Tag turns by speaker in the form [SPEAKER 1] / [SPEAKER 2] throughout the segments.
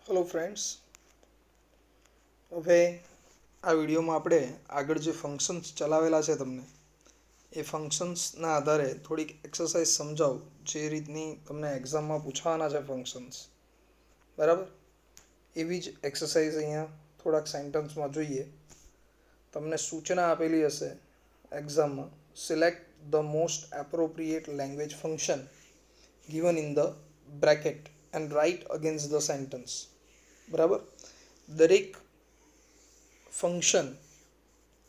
[SPEAKER 1] Hello friends, હવે આ વિડીયોમાં આપણે આગળ જે ફંક્શન્સ ચલાવેલા છે તમને એ ફંક્શન્સના આધારે થોડીક એક્સરસાઇઝ સમજાવું જે રીતની તમને એક્ઝામમાં પૂછવાના છે ફંક્શન્સ. બરાબર, એવી જ એક્સરસાઇઝ અહીંયા થોડાક સેન્ટન્સમાં જોઈએ. તમને સૂચના આપેલી હશે એક્ઝામમાં, select the most appropriate language function given in the bracket and write against the sentence. બરાબર, દરેક ફંક્શન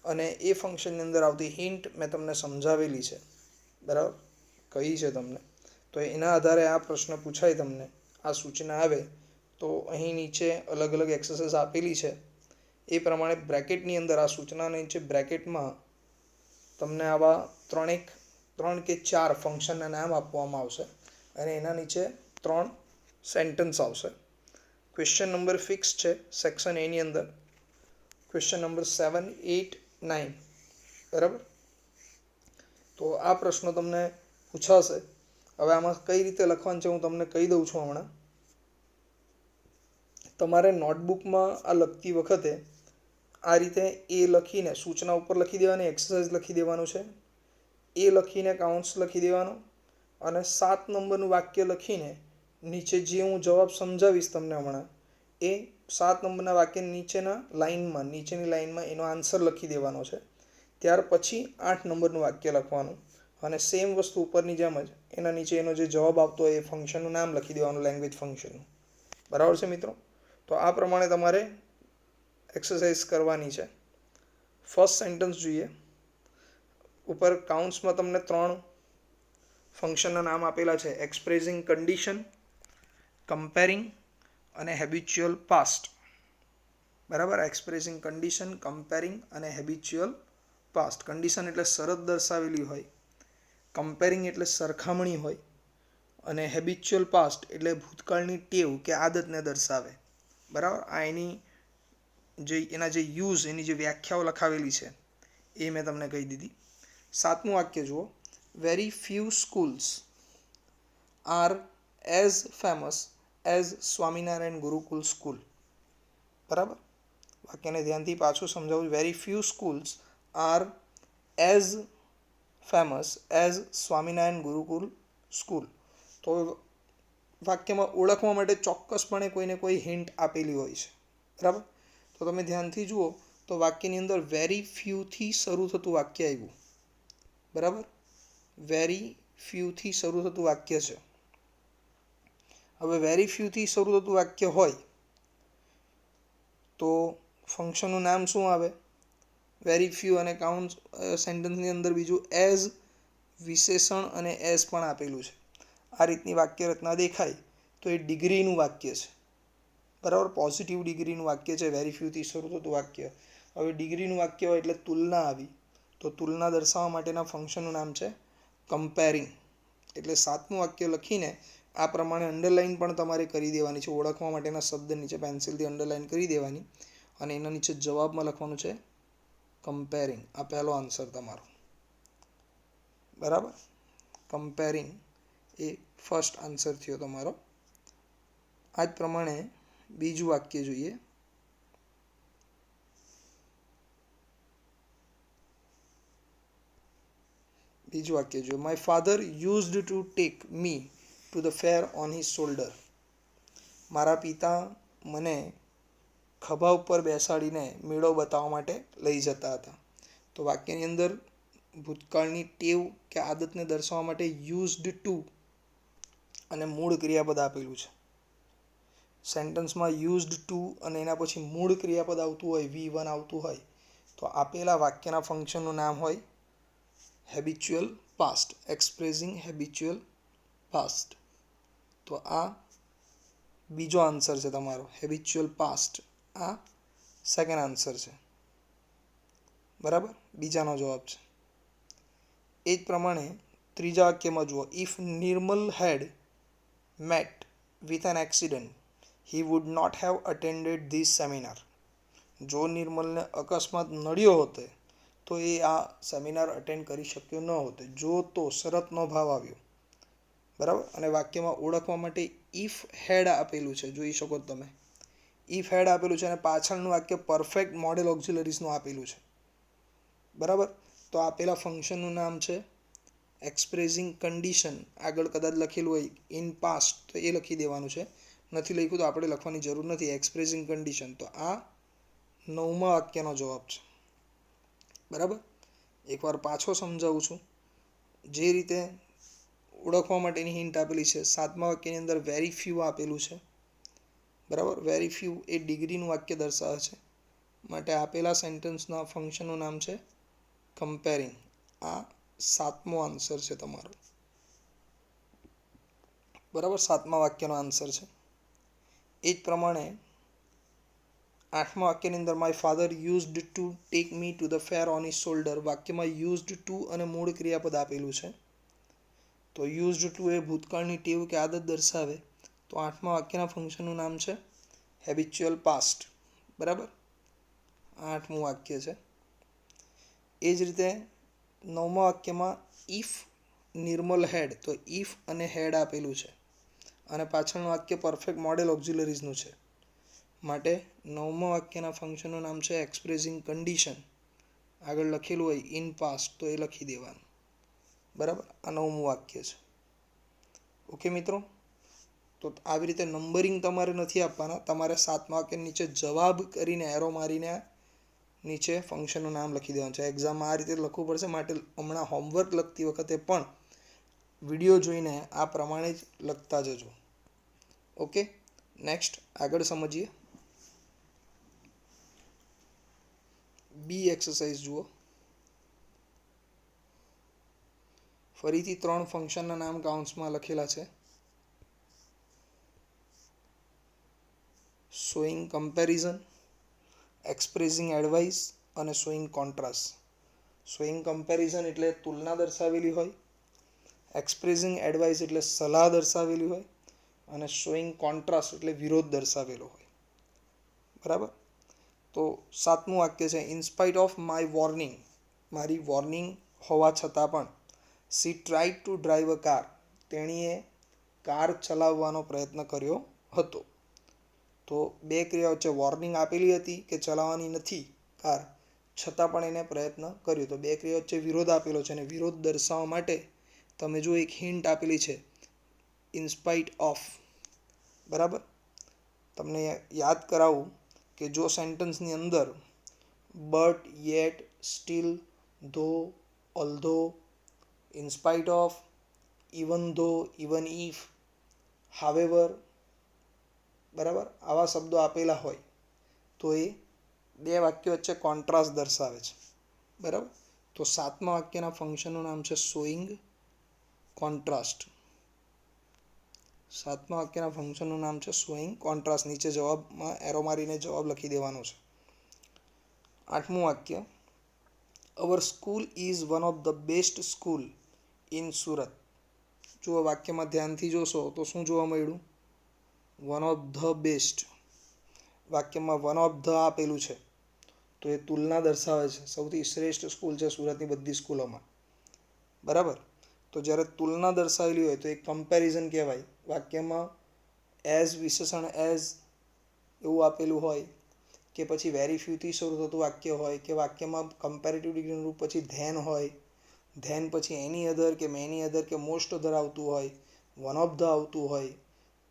[SPEAKER 1] અને એ ફંક્શનની અંદર આવતી હિન્ટ મેં તમને સમજાવેલી છે. બરાબર, કહી છે તમને, તો એના આધારે આ પ્રશ્ન પૂછાય તમને, આ સૂચના આવે તો અહીં નીચે અલગ અલગ એક્સરસાઇઝ આપેલી છે એ પ્રમાણે બ્રેકેટની અંદર આ સૂચનાના નીચે બ્રેકેટમાં તમને આવા ત્રણ કે ચાર ફંક્શનના નામ આપવામાં આવશે અને એના નીચે 3 સેન્ટન્સ આવશે. ક્વેશ્ચન નંબર ફિક્સ છે સેક્શન એની અંદર, ક્વેશ્ચન નંબર 7, 8, 9. બરાબર, તો આ પ્રશ્નો તમને પૂછાશે. હવે આમાં કઈ રીતે લખવાનું છે હું તમને કહી દઉં છું હમણાં. તમારે નોટબુકમાં આ લખતી વખતે આ રીતે એ લખીને સૂચના ઉપર લખી દેવાની, એક્સરસાઇઝ લખી દેવાનું છે, એ લખીને કાઉન્ટ્સ લખી દેવાનો અને 7 નંબરનું વાક્ય લખીને નીચે જે હું જવાબ સમજાવીશ તમને હમણાં એ 7 નંબરના વાક્ય નીચેની લાઇનમાં એનો આન્સર લખી દેવાનો છે. ત્યાર પછી 8 નંબરનું વાક્ય લખવાનું અને સેમ વસ્તુ ઉપરની જેમ જ એના નીચે એનો જે જવાબ આવતો હોય એ ફંક્શનનું નામ લખી દેવાનું, લેંગ્વેજ ફંક્શનનું. બરાબર છે મિત્રો? તો આ પ્રમાણે તમારે એક્સરસાઇઝ કરવાની છે. ફર્સ્ટ સેન્ટન્સ જોઈએ. ઉપર કાઉન્ટ્સમાં તમને 3 ફંક્શનના નામ આપેલા છે, એક્સપ્રેસિંગ કન્ડિશન, કમ્પેરિંગ અને હેબિચ્યુઅલ પાસ્ટ. બરાબર, એક્સપ્રેસિંગ કન્ડિશન, કમ્પેરિંગ અને હેબિચ્યુઅલ પાસ્ટ. કન્ડિશન એટલે શરત દર્શાવેલી હોય, કમ્પેરિંગ એટલે સરખામણી હોય અને હેબિચ્યુઅલ પાસ્ટ એટલે ભૂતકાળની ટેવ કે આદતને દર્શાવે. બરાબર, આ એના જે યુઝ, એની જે વ્યાખ્યાઓ લખાવેલી છે એ મેં તમને કહી દીધી. 7મું વાક્ય જુઓ. Very few schools are as famous as Swaminarayan Gurukul school. બરાબર, વાક્યને ધ્યાનથી પાછું સમજાવું. Very few schools are as famous as Swaminarayan Gurukul school. તો વાક્યમાં ઓળખવા માટે ચોક્કસપણે કોઈને કોઈ હિન્ટ આપેલી હોય છે. બરાબર, તો તમે ધ્યાનથી જુઓ તો વાક્યની અંદર વેરી ફ્યુથી શરૂ થતું વાક્ય આવ્યું. બરાબર, વેરી ફ્યુથી શરૂ થતું વાક્ય છે. હવે વેરી ફ્યુથી શરૂ થતું વાક્ય હોય તો ફંક્શનનું નામ શું આવે? Very few. અને કાઉન્ટ સેન્ટન્સની અંદર બીજું એઝ વિશેષણ અને એઝ પણ આપેલું છે. આ રીતની વાક્ય રચના દેખાય તો એ ડિગ્રીનું વાક્ય છે. બરાબર, પોઝિટિવ ડિગ્રીનું વાક્ય છે વેરી ફ્યુથી શરૂ થતું વાક્ય. હવે ડિગ્રીનું વાક્ય હોય એટલે તુલના આવી, તો તુલના દર્શાવવા માટેના ફંક્શનનું નામ છે કમ્પેરિંગ. એટલે 7મું વાક્ય લખીને આ પ્રમાણે અંડરલાઇન પણ તમારે કરી દેવાની છે. ઓળખવા માટેના શબ્દ નીચે પેન્સિલથી અંડરલાઇન કરી દેવાની અને એના નીચે જવાબમાં લખવાનું છે કમ્પેરિંગ. આ પહેલો આન્સર તમારો. બરાબર, કમ્પેરિંગ એ ફર્સ્ટ આન્સર થયો તમારો. આ જ પ્રમાણે બીજું વાક્ય જોઈએ. My father used to take me to the fair on his shoulder. મારા પિતા મને ખભા ઉપર બેસાડીને મેળો બતાવવા માટે લઈ જતા હતા. તો વાક્યની અંદર ભૂતકાળની ટેવ કે આદતને દર્શાવવા માટે યુઝડ ટુ અને મૂળ ક્રિયાપદ આપેલું છે. સેન્ટન્સમાં યુઝડ ટુ અને એના પછી મૂળ ક્રિયાપદ આવતું હોય, V1 આવતું હોય, તો આપેલા વાક્યના ફંક્શનનું નામ હોય habitual past, expressing habitual past. તો આ બીજો આન્સર છે તમારો, હેબિચ્યુઅલ પાસ્ટ. આ સેકન્ડ આન્સર છે. બરાબર, બીજાનો જવાબ છે. એ જ પ્રમાણે ત્રીજા વાક્યમાં જુઓ. If Nirmal had met with an accident he would not have attended this seminar. જો નિર્મલને અકસ્માત નડ્યો હોતે તો એ આ સેમિનાર અટેન્ડ કરી શક્યો ન હોતે. જો તો શરતનો ભાવ આવ્યો. બરાબર, અને વાક્યમાં ઓળખવા માટે ઇફ હેડ આપેલું છે, જોઈ શકો તમે. ઇફ હેડ આપેલું છે અને પાછળનું વાક્ય પરફેક્ટ મોડેલ ઓક્ઝિલરીઝનું આપેલું છે. બરાબર. તો આપેલા ફંક્શનનું નામ છે એક્સપ્રેસિંગ કન્ડિશન. આગળ કદાચ લખેલું હોય ઇન પાસ્ટ તો એ લખી દેવાનું છે. નથી લખ્યું તો આપણે લખવાની જરૂર નથી. Expressing condition. તો આ 9મા વાક્યનો જવાબ છે. બરાબર. એકવાર પાછો સમજાવું છું. જે રીતે ઓળખવા માટેની હિન્ટ આપેલી છે. 7મા વાક્યની અંદર વેરી ફ્યુ આપેલું છે. બરાબર. વેરી ફ્યુ એ ડિગ્રીનું વાક્ય દર્શાવે છે. માટે આપેલા સેન્ટેન્સના ફંક્શનનું નામ છે કમ્પેરિંગ. આ 7મો આન્સર છે તમારો. બરાબર. 7મા વાક્યનો આન્સર છે. એ જ પ્રમાણે 8મા વાક્યની અંદર my father used to take me to the fair on his shoulder. વાક્યમાં યુઝડ ટુ અને મૂળ ક્રિયાપદ આપેલું છે. તો યુઝડ ટુ એ ભૂતકાળની ટેવ કે આદત દર્શાવે. તો 8મા વાક્યના ફંક્શનનું નામ છે હેબિચ્યુઅલ પાસ્ટ. બરાબર. 8મું વાક્ય છે. એ જ રીતે 9મા વાક્યમાં ઇફ નિર્મલ હેડ. તો ઇફ અને હેડ આપેલું છે અને પાછળનું વાક્ય પરફેક્ટ મોડેલ ઓક્ઝિલરીઝનું છે. માટે 9મા વાક્યના ફંક્શનનું નામ છે એક્સપ્રેસિંગ કન્ડિશન. આગળ લખેલું હોય ઇન પાસ્ટ તો એ લખી દેવાનું. બરાબર. આ 9મું વાક્ય છે. ઓકે મિત્રો. તો આવી રીતે નંબરિંગ તમારે નથી આપવાના. તમારે 7મા વાક્ય નીચે જવાબ કરીને એરો મારીને નીચે ફંક્શનનું નામ લખી દેવાનું છે. એક્ઝામમાં આ રીતે લખવું પડશે. માટે હમણાં હોમવર્ક લખતી વખતે પણ વિડીયો જોઈને આ પ્રમાણે જ લખતા જજો. ઓકે. નેક્સ્ટ આગળ સમજીએ. બી એક્સરસાઇઝ જુઓ. ફરીથી 3 ફંક્શનના નામ કાઉન્ટ્સમાં લખેલા છે. શોઈંગ કમ્પેરિઝન, એક્સપ્રેસિંગ એડવાઇસ અને શોઈંગ કોન્ટ્રાસ્ટ. શોઈંગ કમ્પેરિઝન એટલે તુલના દર્શાવેલી હોય. એક્સપ્રેસિંગ એડવાઇસ એટલે સલાહ દર્શાવેલી હોય. અને શોઈંગ કોન્ટ્રાસ્ટ એટલે વિરોધ દર્શાવેલો હોય. બરાબર. તો 7મું વાક્ય છે in spite of my warning. મારી વોર્નિંગ હોવા છતાં પણ C tried to drive a car. તેણીએ કાર ચલાવવાનો પ્રયત્ન કર્યો હતો. તો બે ક્રિયાઓ છે. વોર્નિંગ આપેલી હતી કે ચલાવવાની નથી કાર, છતાં પણ એને પ્રયત્ન કર્યો. તો બે ક્રિયાઓ વચ્ચે વિરોધ આપેલો છે અને વિરોધ દર્શાવવા માટે તમે જો એક હિન્ટ આપેલી છે ઇન સ્પાઇટ ઓફ. બરાબર. તમને યાદ કરાવું કે જો સેન્ટેન્સની અંદર but, yet, still, though, although, in spite of, even though, even if, however, બરાબર, આવા શબ્દો આપેલા હોય તો એ બે વાક્યો વચ્ચે કોન્ટ્રાસ્ટ દર્શાવે છે. બરાબર. તો 7મા વાક્યના ફંક્શનનું નામ છે શોઈંગ કોન્ટ્રાસ્ટ. 7મા વાક્યના ફંક્શનનું નામ છે શોઈંગ કોન્ટ્રાસ્ટ. નીચે જવાબમાં એરો મારીને જવાબ લખી દેવાનો છે. 8મું વાક્ય our school is one of the best school in Surat. જો વાક્યમાં ધ્યાનથી જોશો તો શું જોવા મળ્યું? One of the best. વાક્યમાં વન ઓફ ધ આપેલું છે તો એ તુલના દર્શાવે છે. સૌથી શ્રેષ્ઠ સ્કૂલ છે સુરતની બધી સ્કૂલોમાં. બરાબર. તો જ્યારે તુલના દર્શાવેલી હોય તો એ કમ્પેરિઝન કહેવાય. વાક્યમાં એઝ વિશેષણ એઝ એવું આપેલું હોય કે પછી વેરી ફ્યુથી શરૂ થતું વાક્ય હોય કે વાક્યમાં કમ્પેરેટિવ ડિગ્રીનું રૂપ પછી ધેન હોય, ધેન પછી એની અધર કે મેની અધર કે મોસ્ટ અધર આવતું હોય, વન ઓફ ધ આવતું હોય,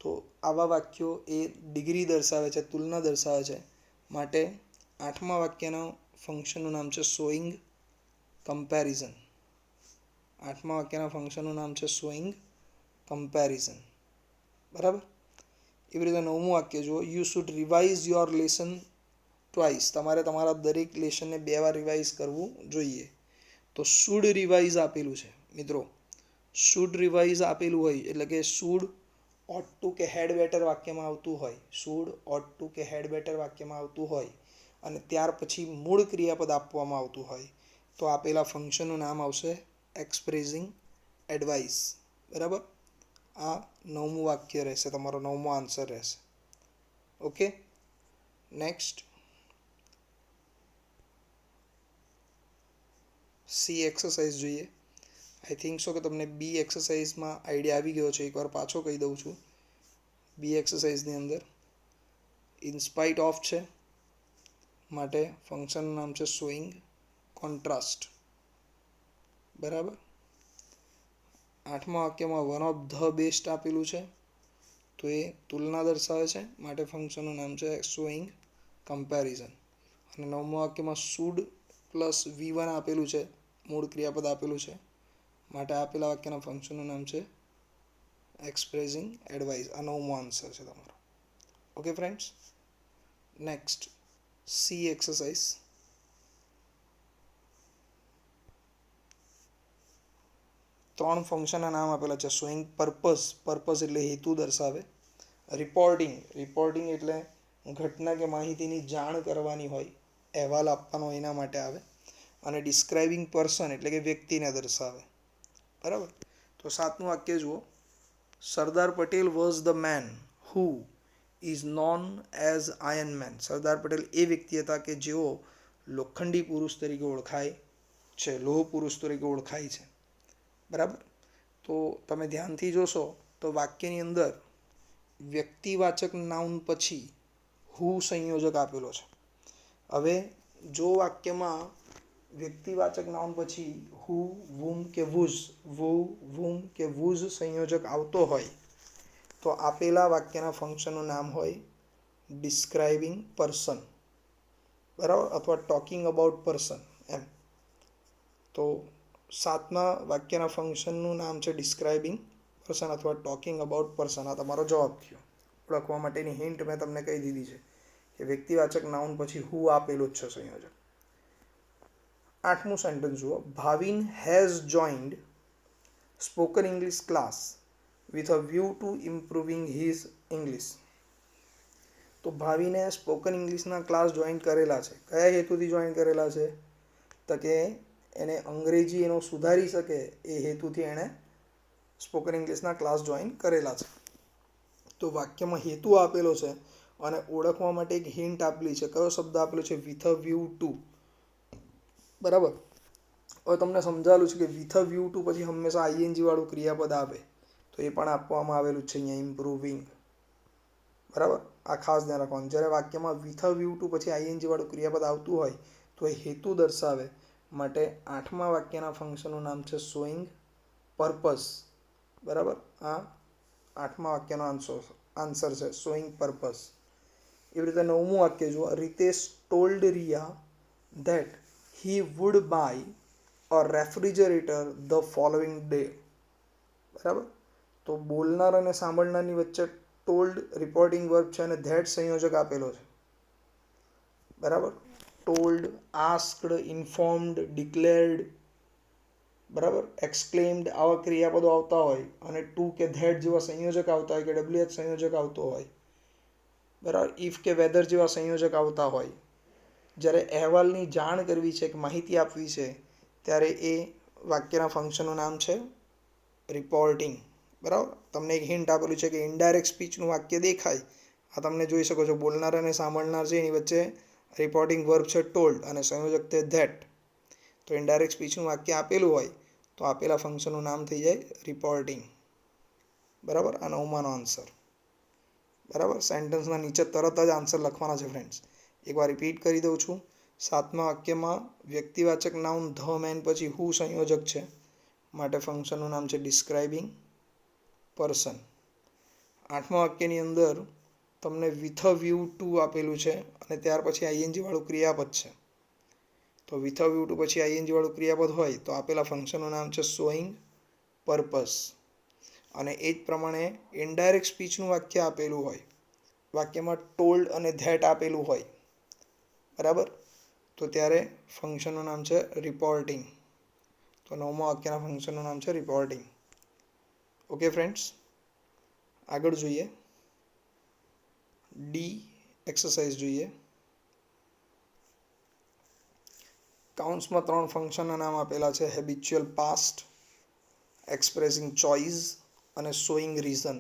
[SPEAKER 1] તો આવા વાક્યો એ ડિગ્રી દર્શાવે છે, તુલના દર્શાવે છે. માટે 8મા વાક્યના ફંક્શનનું નામ છે શોઈંગ કમ્પેરિઝન. 8મા વાક્યના ફંક્શનનું નામ છે શોઈંગ કમ્પેરિઝન. બરાબર. એવી રીતે 9મું વાક્ય જુઓ. You should revise your lesson twice. તમારે તમારા દરેક લેસનને 2 વાર રિવાઇઝ કરવું જોઈએ. તો શુડ રિવાઇઝ આપેલું છે મિત્રો. શુડ રિવાઇઝ આપેલું હોય એટલે કે શુડ, ઓટ ટુ કે હેડ બેટર વાક્યમાં આવતું હોય. શુડ, ઓટ ટુ કે હેડ બેટર વાક્યમાં આવતું હોય અને ત્યાર પછી મૂળ ક્રિયાપદ આપવામાં આવતું હોય તો આપેલા ફંક્શનનું નામ આવશે એક્સપ્રેસિંગ એડવાઇસ. બરાબર. આ 9મું વાક્ય રહેશે. તમારો 9મો આન્સર રહેશે. ઓકે. નેક્સ્ટ સી એક્સરસાઇઝ જોઈએ. આઈ થિંક સો કે તમને બી એક્સરસાઇઝમાં આઈડિયા આવી ગયો છે. એકવાર પાછો કહી દઉં છું. બી એક્સરસાઇઝની અંદર ઇન સ્પાઇટ ઓફ છે, માટે ફંક્શનનું નામ છે શોઈંગ કોન્ટ્રાસ્ટ. બરાબર. આઠમા વાક્યમાં વન ઓફ ધ બેસ્ટ આપેલું છે, તો એ તુલના દર્શાવે છે, માટે ફંક્શનનું નામ છે શોઈંગ કમ્પેરિઝન. અને નવમા વાક્યમાં શુડ પ્લસ V1 આપેલું છે, મૂળ ક્રિયાપદ આપેલું છે, માટે આપેલા વાક્યના ફંક્શનનું નામ છે એક્સપ્રેસિંગ એડવાઇસ. આ નવમો આન્સર છે તમારો. Okay friends. Next C exercise. ત્રણ ફંક્શનના નામ આપેલા છે. શોઈંગ પર્પઝ, પર્પઝ એટલે હેતુ દર્શાવે. રિપોર્ટિંગ, રિપોર્ટિંગ એટલે ઘટના કે માહિતીની જાણ કરવાની હોય, અહેવાલ આપવાનો એના માટે આવે. અને ડિસ્ક્રાઇબિંગ પર્સન એટલે કે વ્યક્તિને દર્શાવે. બરાબર. તો સાતમું વાક્ય જુઓ. Sardar Patel was the man who is known as iron man. Sardar Patel એ વ્યક્તિ હતા કે જેઓ લોખંડી પુરુષ તરીકે ઓળખાય છે, લોહ પુરુષ તરીકે ઓળખાય છે. બરાબર. તો તમે ધ્યાનથી જોશો તો વાક્યની અંદર વ્યક્તિવાચક નાઉન પછી હુ સંયોજક આપેલો છે. હવે જો વાક્યમાં વ્યક્તિવાચક નાઉન પછી હુ, વુમ કે વુઝ, વુમ કે વુઝ સંયોજક આવતો હોય તો આપેલા વાક્યના ફંક્શનનું નામ હોય ડિસ્ક્રાઇબિંગ પર્સન. બરાબર, અથવા ટોકિંગ અબાઉટ પર્સન એમ. તો સાતમા વાક્યના ફંક્શનનું નામ છે ડિસ્ક્રાઇબિંગ પર્સન અથવા ટોકિંગ અબાઉટ પર્સન. આ તમારો જવાબ થયો. ઓળખવા માટેની હિન્ટ મેં તમને કહી દીધી છે કે વ્યક્તિવાચક નાઉન પછી હુ આપેલું જ છે સંયોજક. આઠમું સેન્ટેન્સ જુઓ. Bhavin has joined spoken English class with a view to improving his English. તો ભાવિને સ્પોકન ઇંગ્લિશના ક્લાસ જોઈન કરેલા છે. કયા હેતુથી જોઈન કરેલા છે? તો કે એને અંગ્રેજી એનો સુધારી શકે એ હેતુથી એણે સ્પોકન ઇંગ્લિશના ક્લાસ જોઈન કરેલા છે. તો વાક્યમાં હેતુ આપેલો છે અને ઓળખવા માટે એક હિન્ટ આપેલી છે. કયો શબ્દ આપેલો છે? With a view to. બરાબર. હવે તમને સમજાવેલું છે કે વિથ અ વ્યૂ ટુ પછી હંમેશા આઈએનજી વાળું ક્રિયાપદ આવે, તો એ પણ આપવામાં આવેલું છે અહીંયા ઇમ્પ્રુવિંગ. બરાબર. આ ખાસ ધ્યાન રાખવાનું. જ્યારે વાક્યમાં વિથ અ વ્યૂ ટુ પછી આઈએનજી વાળું ક્રિયાપદ આવતું હોય તો એ હેતુ દર્શાવે, માટે આઠમા વાક્યના ફંક્શનનું નામ છે શોઈંગ પર્પઝ. બરાબર. આ આઠમા વાક્યનો આન્સર છે શોઈંગ પર્પઝ. એવી રીતે નવમું વાક્ય જુઓ. Ritesh told Riya that he would buy a refrigerator the following day. બરાબર. તો બોલનાર અને સાંભળનારની વચ્ચે ટોલ્ડ રિપોર્ટિંગ વર્બ છે અને ધેટ સંયોજક આપેલો છે. બરાબર. ટોલ્ડ, આસ્કડ, ઇન્ફોર્મ્ડ, ડિક્લેર્ડ, બરાબર, એક્સક્લેમ્ડ આવા ક્રિયાપદો આવતા હોય અને ટુ કે ધેટ જેવા સંયોજક આવતા હોય કે WH સંયોજક આવતો હોય, બરાબર, ઇફ કે વેધર જેવા સંયોજક આવતા હોય. જ્યારે અહેવાલની જાણ કરવી છે કે માહિતી આપવી છે ત્યારે એ વાક્યના ફંક્શનનું નામ છે રિપોર્ટિંગ. બરાબર. તમને એક હિન્ટ આપેલું છે કે ઇનડાયરેક્ટ સ્પીચનું વાક્ય દેખાય. આ તમને જોઈ શકો છો. બોલનાર અને સાંભળનાર છે એની વચ્ચે રિપોર્ટિંગ વર્બ છે ટોલ્ડ અને સંયોજક તે ધેટ. તો ઇનડાયરેક્ટ સ્પીચનું વાક્ય આપેલું હોય તો આપેલા ફંક્શનનું નામ થઈ જાય રિપોર્ટિંગ. બરાબર. આ નવમાનો આન્સર. બરાબર. સેન્ટેન્સના નીચે તરત જ આન્સર લખવાના છે ફ્રેન્ડ્સ. એકવાર રિપીટ કરી દઉં છું. સાતમા વાક્યમાં વ્યક્તિવાચક નાઉન ધ મેન પછી હુ સંયોજક છે, માટે ફંક્શનનું નામ છે ડિસ્ક્રાઇબિંગ પર્સન. આઠમા વાક્યની અંદર તમને વિથ અ વ્યૂ ટુ આપેલું છે અને ત્યાર પછી આઈએનજી વાળું ક્રિયાપદ છે. તો વિથ અ વ્યૂ ટુ પછી આઈએનજી વાળું ક્રિયાપદ હોય તો આપેલા ફંક્શનનું નામ છે શોઈંગ પર્પઝ. અને એ જ પ્રમાણે ઇનડાયરેક્ટ સ્પીચનું વાક્ય આપેલું હોય, વાક્યમાં ટોલ્ડ અને ધેટ આપેલું હોય, બરાબર, તો ત્યારે ફંક્શનનું નામ છે રિપોર્ટિંગ. તો નવમા વાક્યના ફંક્શનનું નામ છે રિપોર્ટિંગ. Okay friends. આગળ જોઈએ. ડી એક્સરસાઇઝ જોઈએ. કાઉન્ટ્સમાં ત્રણ ફંક્શનના નામ આપેલા છે હેબિચ્યુઅલ પાસ્ટ, એક્સપ્રેસિંગ ચોઇસ અને શોઈંગ રીઝન.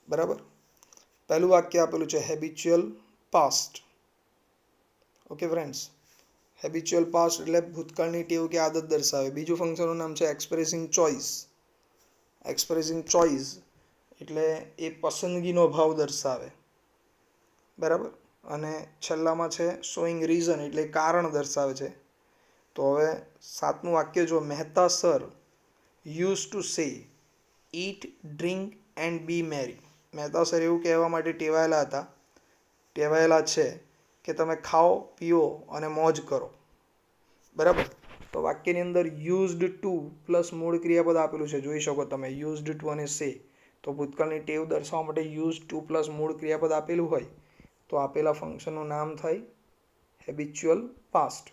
[SPEAKER 1] બરાબર. પહેલું વાક્ય આપેલું છે habitual past. Okay friends. Habitual past એટલે ભૂતકાળની ટેવ કે આદત દર્શાવે. બીજું ફંક્શનનું નામ છે એક્સપ્રેસિંગ ચોઇસ. એક્સપ્રેસિંગ ચોઇસ એટલે એ પસંદગીનો ભાવ દર્શાવે. બરાબર. અને છેલ્લામાં છે શોઈંગ રીઝન, એટલે કારણ દર્શાવે છે. તો હવે 7મું વાક્ય જો, Mehta sir use to say it, drink and be merry. Mehta sir એવું કહેવા માટે ટેવાયેલા છે કે તમે ખાઓ, પીઓ અને મોજ કરો. બરાબર. તો વાક્યની અંદર યુઝડ ટુ પ્લસ મૂળ ક્રિયાપદ આપેલું છે, જોઈ શકો તમે, યુઝડ ટુ અને સે. તો ભૂતકાળની ટેવ દર્શાવવા માટે યુઝ ટુ પ્લસ મૂળ ક્રિયાપદ આપેલું હોય તો આપેલા ફંક્શનનું નામ થાય હેબિચ્યુઅલ પાસ્ટ.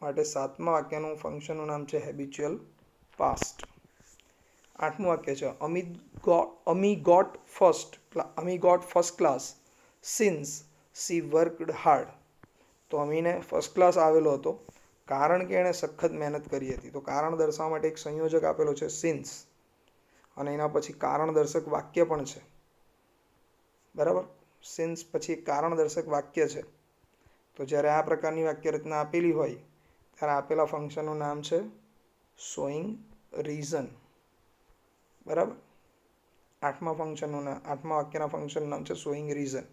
[SPEAKER 1] માટે 7મા વાક્યનું ફંક્શનનું નામ છે હેબિચ્યુઅલ પાસ્ટ. 8મું વાક્ય છે, Ami got first class since she worked hard. તો અમીને ફર્સ્ટ ક્લાસ આવેલો હતો કારણ કે એણે સખત મહેનત કરી હતી. તો કારણ દર્શાવવા માટે એક સંયોજક આપેલો છે સિન્સ, અને એના પછી કારણ દર્શક વાક્ય પણ છે. બરાબર. સિન્સ પછી એક કારણ દર્શક વાક્ય છે. તો જ્યારે આ પ્રકારની વાક્ય રચના આપેલી હોય ત્યારે આપેલા ફંક્શનનું નામ છે શોઈંગ રીઝન. બરાબર. 8મા વાક્યના ફંક્શનનું નામ છે શોઈંગ રીઝન.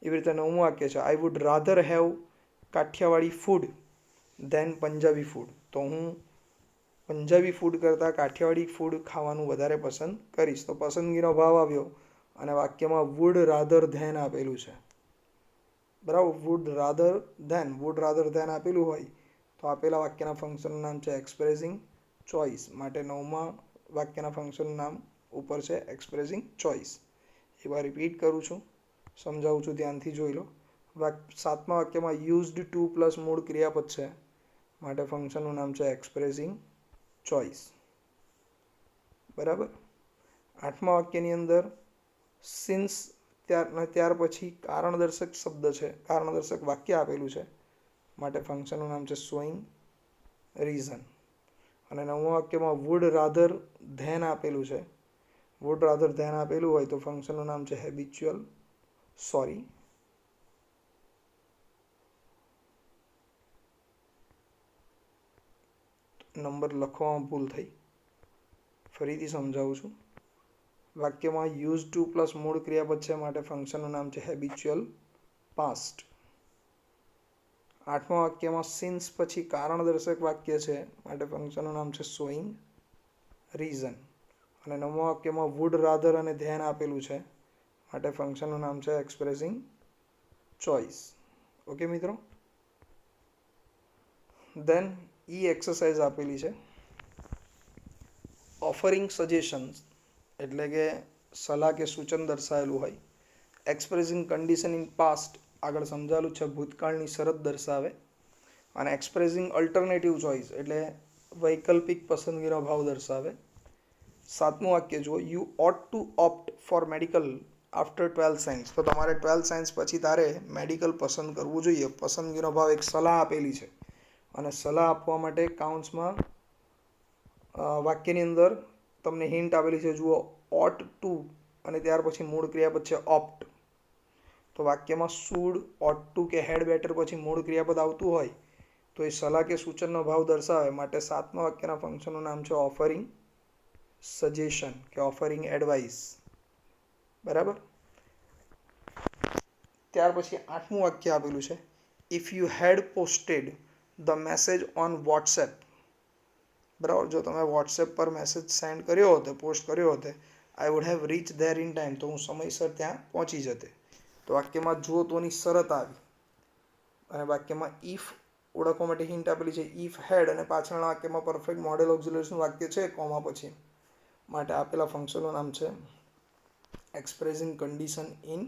[SPEAKER 1] એવી રીતે 9મું વાક્ય છે, I would rather have Kathiyawadi food than Punjabi food. તો હું પંજાબી ફૂડ કરતાં કાઠિયાવાડી ફૂડ ખાવાનું વધારે પસંદ કરીશ. તો પસંદગીનો ભાવ આવ્યો અને વાક્યમાં વુડ રાધર ધેન આપેલું છે. બરાબર. વુડ રાધર ધેન આપેલું હોય તો આપેલા વાક્યના ફંક્શનનું નામ છે એક્સપ્રેસિંગ ચોઇસ. માટે 9મા વાક્યના ફંક્શનનું નામ ઉપર છે એક્સપ્રેસિંગ ચોઇસ. એકવાર રિપીટ કરું છું, સમજાવું છું, ધ્યાનથી જોઈ લો. 7મા વાક્યમાં યુઝડ ટુ પ્લસ મૂળ ક્રિયાપદ છે માટે ફંક્શનનું નામ છે એક્સપ્રેસિંગ ચોઇસ. બરાબર. 8મા વાક્યની અંદર સિન્સ ત્યાર પછી કારણ દર્શક વાક્ય આપેલું છે માટે ફંક્શનનું નામ છે શોઈંગ રીઝન. અને 9મા વાક્યમાં વુડ રાધર ધેન આપેલું છે. વુડ રાધર ધેન આપેલું હોય તો ફંક્શનનું નામ છે નંબર લખવામાં ભૂલ થઈ, ફરીથી સમજાવું છું. વાક્યમાં યુઝ ટુ પ્લસ મૂળ ક્રિયાપદ છે માટે ફંક્શનનું નામ છે હેબિચ્યુઅલ પાસ્ટ. 8મા વાક્યમાં સિન્સ પછી કારણ દર્શક વાક્ય છે માટે ફંક્શનનું નામ છે શોઈંગ રીઝન. અને 9મા વાક્યમાં વુડ રાધર અને ધેન આપેલું છે માટે ફંક્શનનું નામ છે એક્સપ્રેસિંગ ચોઇસ. ઓકે મિત્રો. દેન એક્સરસાઇઝ આપેલી છે, ઓફરિંગ સજેશન્સ એટલે કે સલાહ કે સૂચન દર્શાવેલું હોય. એક્સપ્રેસિંગ કન્ડિશન ઇન પાસ્ટ આગળ સમજાવેલું છે, ભૂતકાળની શરત દર્શાવે. અને એક્સપ્રેસિંગ અલ્ટરનેટિવ ચોઇસ એટલે વૈકલ્પિક પસંદગીનો ભાવ દર્શાવે. 7મું વાક્ય જુઓ, you ought to opt for medical after 12th science. તો તમારે 12th સાયન્સ પછી તારે મેડિકલ પસંદ કરવું જોઈએ. પસંદગીનો ભાવ એક સલાહ આપેલી છે અને સલાહ આપવા માટે કાઉન્ટ્સમાં વાક્યની અંદર તમને હિન્ટ આપેલી છે, જુઓ, ઓટ ટુ અને ત્યાર પછી મૂળ ક્રિયાપદ છે ઓપ્ટ. તો વાક્યમાં શુડ, ઓટ ટુ કે હેડ બેટર પછી મૂળ ક્રિયાપદ આવતું હોય તો એ સલાહ કે સૂચનનો ભાવ દર્શાવે. માટે 7મા વાક્યના ફંક્શનનું નામ છે ઓફરિંગ સજેશન કે ઓફરિંગ એડવાઇસ. બરાબર. ત્યાર પછી 8મું વાક્ય આપેલું છે, if you had posted the message on WhatsApp. બરાબર. જો તમે વોટ્સએપ પર મેસેજ સેન્ડ કર્યો હોત, પોસ્ટ કર્યો હોત, I would have reach there in time. તો હું સમયસર ત્યાં પહોંચી જતે. તો વાક્યમાં જો તોની શરત આવી અને વાક્યમાં ઇફ ઓળખવા માટે હિન્ટ આપેલી છે ઇફ હેડ, અને પાછળના વાક્યમાં પરફેક્ટ મોડેલ ઓક્ઝિલરીનું વાક્ય છે કોમા પછી. માટે આપેલા ફંક્શનનું નામ છે એક્સપ્રેસિંગ કન્ડિશન ઇન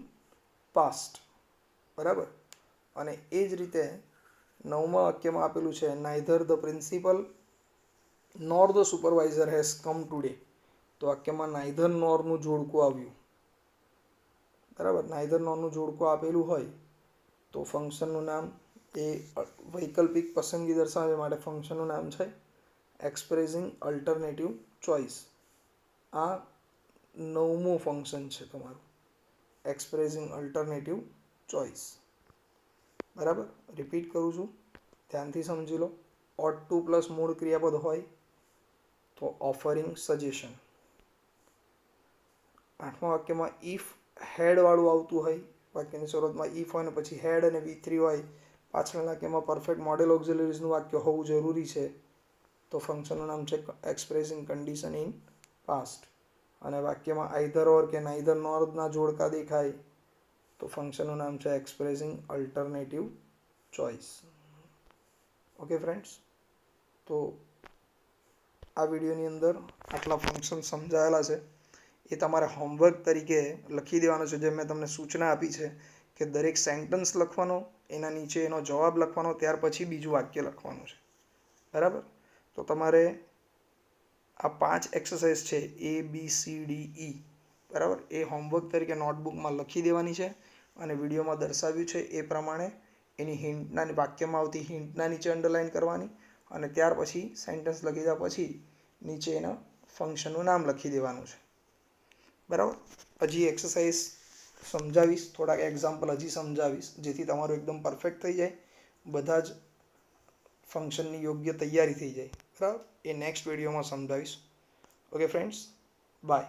[SPEAKER 1] પાસ્ટ. બરાબર. અને એ જ રીતે 9મા વાક્યમાં આપેલું છે, neither the principal nor the supervisor has come today. તો વાક્યમાં નાઇધર નોરનું જોડકું આવ્યું. બરાબર. નાઇધર નોરનું જોડકું આપેલું હોય તો ફંક્શનનું નામ એ વૈકલ્પિક પસંદગી દર્શાવે માટે ફંક્શનનું નામ છે એક્સપ્રેસિંગ અલ્ટરનેટિવ ચોઇસ. આ 9મું ફંક્શન છે તમારું, એક્સપ્રેસિંગ અલ્ટરનેટિવ ચોઇસ. બરાબર. રિપીટ કરું છું, ધ્યાનથી સમજી લો. ઓટ ટુ પ્લસ મૂળ ક્રિયાપદ હોય તો ઓફરિંગ સજેશન. 8મા વાક્યમાં ઇફ હેડ વાળું આવતું હોય વાક્યની શરૂઆતમાં ઇફ હોય ને પછી હેડ અને V3 હોય, પાછળના વાક્યમાં પરફેક્ટ મોડેલ ઓક્ઝિલરીઝનું વાક્ય હોવું જરૂરી છે, તો ફંક્શનનું નામ છે એક્સપ્રેસિંગ કન્ડિશન ઇન પાસ્ટ. અને વાક્યમાં આઈધર ઓર કે નાઈધર નોરના જોડકા દેખાય તો ફંક્શનનું નામ છે expressing alternative choice. Okay friends, તો આ વિડીયોની અંદર આટલા ફંક્શન સમજાયેલા છે. એ તમારે હોમવર્ક તરીકે લખી દેવાનો છે. જે મેં તમને સૂચના આપી છે કે દરેક સેન્ટન્સ લખવાનો, એના નીચે એનો જવાબ લખવાનો, ત્યાર પછી બીજું વાક્ય લખવાનું છે. બરાબર? તો તમારે આ 5 એક્સરસાઇઝ છે ABCDE, બરાબર, એ હોમવર્ક તરીકે નોટબુકમાં લખી દેવાની છે અને વિડીયોમાં દર્શાવ્યું છે એ પ્રમાણે એની હિન્ટના વાક્યમાં આવતી હિન્ટના નીચે અંડરલાઇન કરવાની અને ત્યાર પછી સેન્ટેન્સ લખી દીધા પછી નીચે એના ફંક્શનનું નામ લખી દેવાનું છે. બરાબર? હજી એક્સરસાઇઝ સમજાવીશ, થોડાક એક્ઝામ્પલ હજી સમજાવીશ, જેથી તમારું એકદમ પરફેક્ટ થઈ જાય, બધા જ ફંક્શનની યોગ્ય તૈયારી થઈ જાય. બરાબર? એ નેક્સ્ટ વિડીયોમાં સમજાવીશ. Okay friends, by.